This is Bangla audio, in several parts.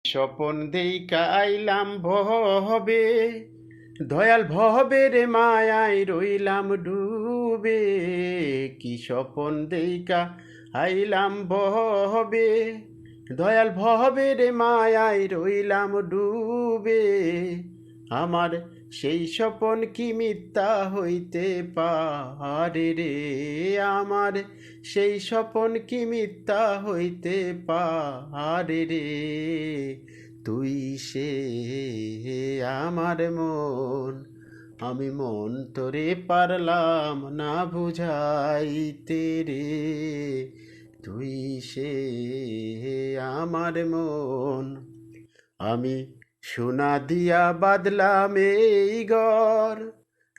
স্বপন দেইকা আইলাম ভবে, দয়াল ভবের মায়ায় রইলাম ডুবে। কি স্বপন দেইকা আইলাম ভবে, দয়াল ভবের মায়ায় রইলাম ডুবে। আমার সেই স্বপন কি মিথ্যা হইতে পারে রে? আমার সেই স্বপন কি মিথ্যা হইতে পারে রে? তুই সে আমার মন, আমি মন তোরে পারলাম না বুঝাইতে রে। তুই সে আমার মন, আমি সোনা দিয়া বাদলাম এই ঘর,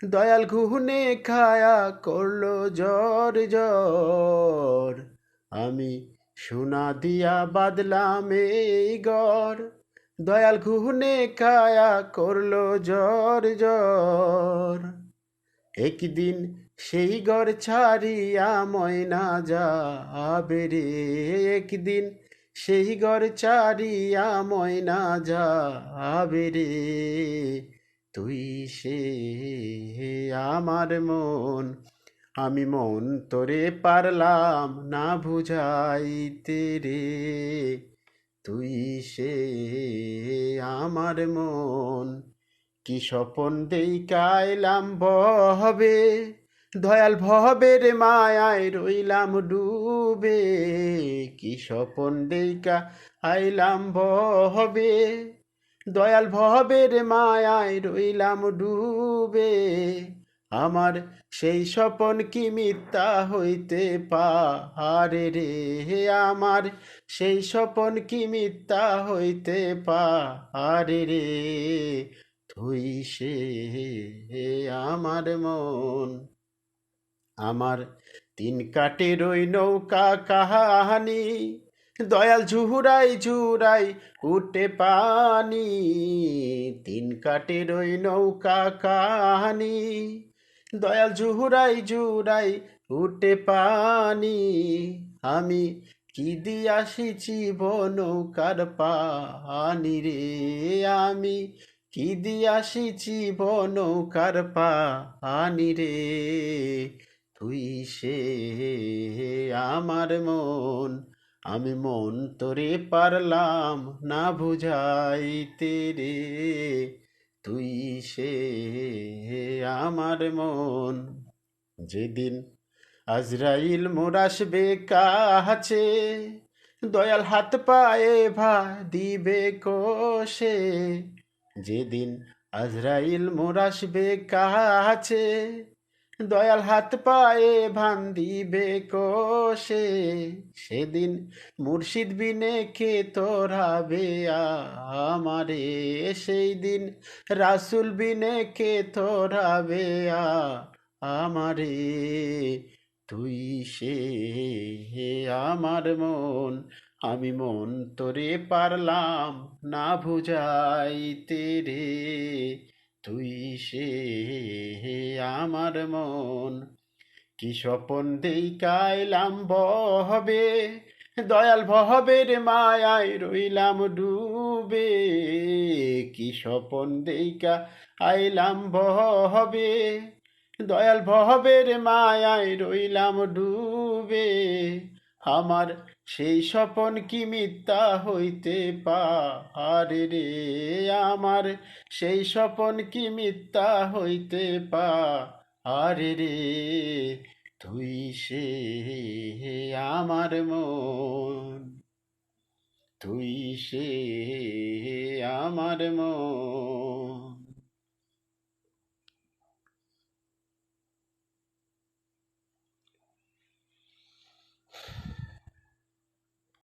দয়াল ঘুনে খায়া করলো জ্বর জ্বর। আমি সোনা দিয়া বাদলাম এই ঘর, দয়াল ঘুনে খায়া করলো জ্বর জ্বর। একদিন সেই ঘর ছাড়িয়া ময়না যাবে রে, একদিন সেই ঘর ছাড়িয়া ময়না যাবে রে। তুই সে আমার মন, আমি মন তোরে পারলাম না বুঝাইতে রে। তুই সে আমার মন, কি স্বপন দেইকা আইলাম ভবে, দয়াল ভবের মায়ায় রইলাম ডুবে। কি স্বপন দেইকা আইলাম ভবে, দয়াল ভবের মায়ায় রইলাম ডুবে। আমার সেই স্বপন কি মিথ্যা হইতে পারে রে? আমার সেই স্বপন কি মিথ্যা হইতে পারে রে? তুই সে আমার মন, আমার তিন কাঠের ওই নৌকা কাহানি, দয়াল ঝুরাই ঝুরাই উঠে পানি। তিন কাঠের ওই নৌকা কাহানি, দয়াল ঝুরাই ঝুরাই উঠে পানি। আমি কি দিয়াছিছি নৌকার পানি রে? আমি কি দিয়াছিছি নৌকার পানি রে? তুই সে আমার মন, আমি মন তোরে পারলাম না বুঝাইতে রে। তুই সে আমার মন, যেদিন আজরাইল মোর আসবে কাছে, দয়াল হাত পায়ে দিবে কোষে। যেদিন আজরাইল মোর আসবে কাছে, দয়াল হাত পায়ে দিবে কোষে। সেদিন মুর্শিদ বিনে কে তোরাবে আমারে, সেই দিন রাসুল বিনে কে তোরাবে আমারে। তুই সে আমার মন, আমি মন তোরে পারলাম না বুঝাইতে রে। তুই সে আমার মন, কি স্বপন দেইকা আইলাম ভবে, দয়াল ভবের মায়ায় রইলাম ডুবে। কি স্বপন দেইকা আইলাম ভবে, দয়াল ভবের মায়ায় রইলাম ডুবে। আমার সেই স্বপন কি মিথ্যা হইতে পারে রে? আমার সেই স্বপন কি মিথ্যা হইতে পারে রে? তুই সে আমার মন, তুই সে আমার মন।